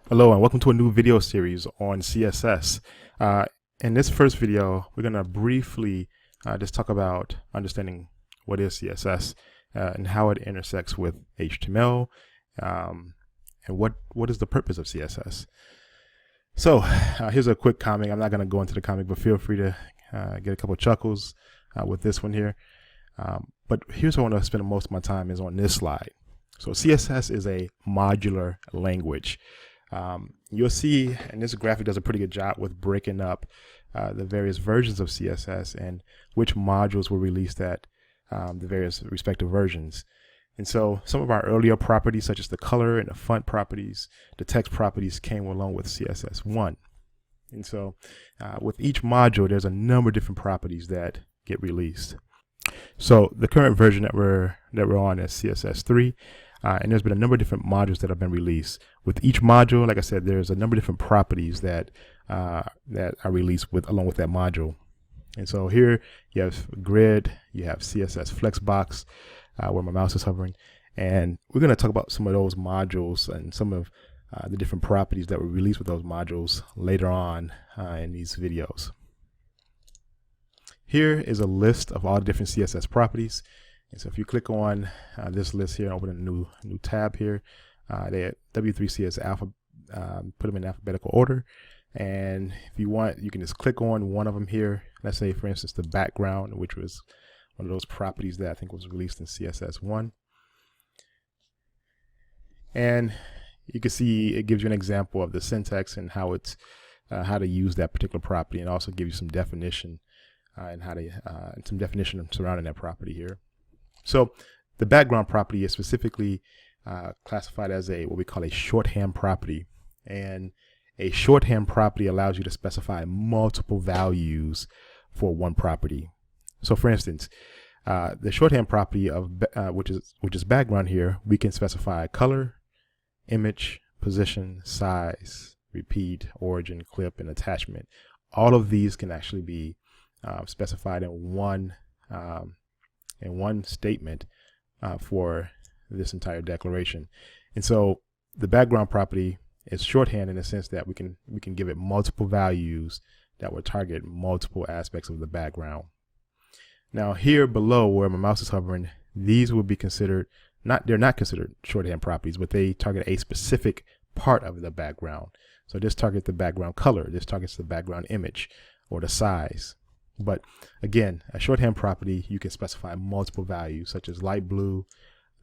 Hello and welcome to a new video series on CSS. In this first video, we're going to briefly just talk about understanding what is CSS and how it intersects with HTML and what is the purpose of CSS. So here's a quick comic. I'm not going to go into the comic, but feel free to get a couple chuckles with this one here. But here's what I want to spend most of my time is on this slide. So CSS is a modular language. You'll see, and this graphic does a pretty good job with breaking up the various versions of CSS and which modules were released at the various respective versions. And so some of our earlier properties, such as the color and the font properties, the text properties, came along with CSS1. And so with each module, there's a number of different properties that get released. So the current version that we're on is CSS3. And there's been a number of different modules that have been released. With each module, like I said, there's a number of different properties that are released along with that module. And so here you have grid, you have CSS flexbox, where my mouse is hovering, and we're going to talk about some of those modules and some of the different properties that were released with those modules later on in these videos. Here is a list of all the different CSS properties. And so if you click on this list here and open a new tab here, they W3C is alpha, put them in alphabetical order. And if you want, you can just click on one of them here. Let's say, for instance, the background, which was one of those properties that I think was released in CSS1. And you can see it gives you an example of the syntax and how it's how to use that particular property, and also give you some definition and how to some definition surrounding that property here. So the background property is specifically classified as what we call a shorthand property, and a shorthand property allows you to specify multiple values for one property. So for instance, the shorthand property of which is background here, we can specify color, image, position, size, repeat, origin, clip, and attachment. All of these can actually be specified in one statement for this entire declaration. And so the background property is shorthand in the sense that we can give it multiple values that will target multiple aspects of the background. Now here below where my mouse is hovering, these will be considered they're not considered shorthand properties, but they target a specific part of the background. So this targets the background color, this targets the background image or the size. But again, a shorthand property, you can specify multiple values such as light blue,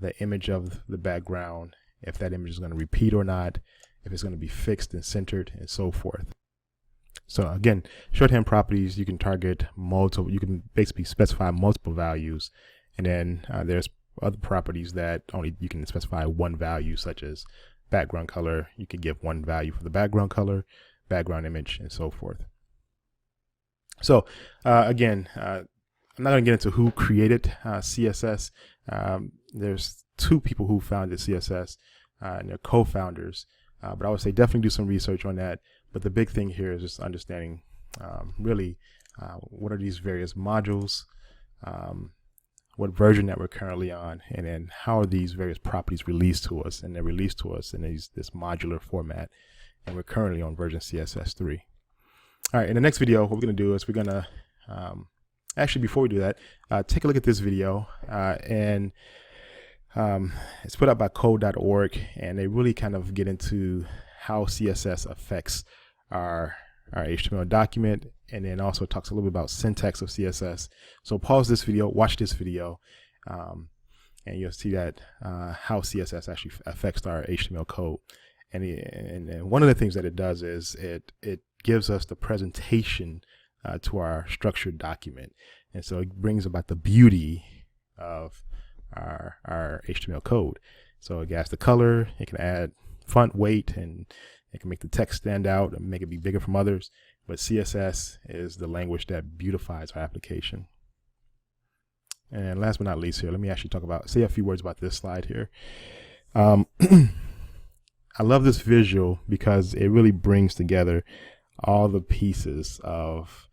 the image of the background, if that image is going to repeat or not, if it's going to be fixed and centered, and so forth. So again, shorthand properties, you can target multiple, you can basically specify multiple values. And then there's other properties that only you can specify one value, such as background color. You can give one value for the background color, background image, and so forth. So again, I'm not going to get into who created CSS. There's two people who founded CSS, and they're co-founders. But I would say definitely do some research on that. But the big thing here is just understanding really what are these various modules, what version that we're currently on, and then how are these various properties released to us. And they're released to us in this modular format. And we're currently on version CSS3. All right, in the next video, what we're going to do is we're going to, actually before we do that, take a look at this video. And it's put out by Codeorg, and they really kind of get into how CSS affects our HTML document, and then also talks a little bit about syntax of CSS. So pause this video, watch this video, and you'll see that how CSS actually affects our HTML code. And one of the things that it does is it gives us the presentation to our structured document. And so it brings about the beauty of our HTML code. So it has the color, it can add font weight, and it can make the text stand out and make it be bigger from others. But CSS is the language that beautifies our application. And last but not least here, let me actually say a few words about this slide here. I love this visual because it really brings together all the pieces of,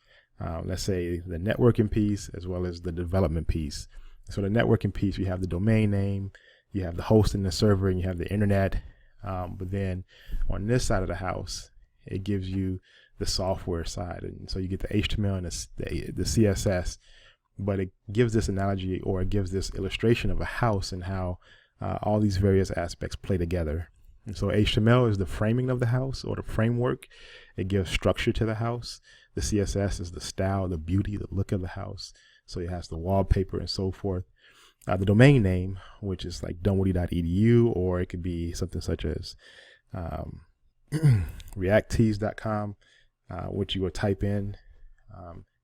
let's say, the networking piece as well as the development piece. So the networking piece, you have the domain name, you have the host and the server, and you have the internet. But then on this side of the house, it gives you the software side. And so you get the HTML and the CSS, but it gives this analogy, or it gives this illustration of a house and how all these various aspects play together. And so HTML is the framing of the house, or the framework. It gives structure to the house. The CSS is the style, the beauty, the look of the house. So it has the wallpaper and so forth. The domain name, which is like dunwoody.edu, or it could be something such as reacttees.com, which you will type in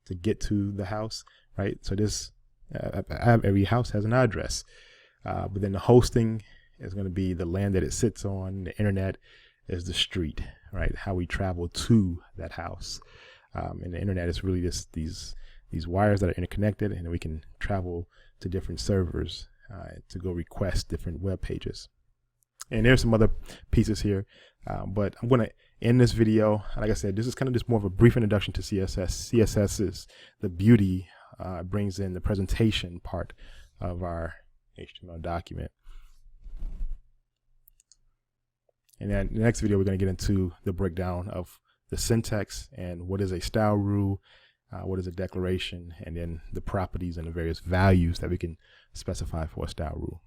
to get to the house, right? So this, every house has an address, but then the hosting is going to be the land that it sits on. The internet is the street, right? How we travel to that house. And the internet is really these wires that are interconnected, and we can travel to different servers to go request different web pages. And there's some other pieces here, but I'm going to end this video. Like I said, this is kind of just more of a brief introduction to CSS. CSS is the beauty, brings in the presentation part of our HTML document. And then in the next video, we're going to get into the breakdown of the syntax and what is a style rule, what is a declaration, and then the properties and the various values that we can specify for a style rule.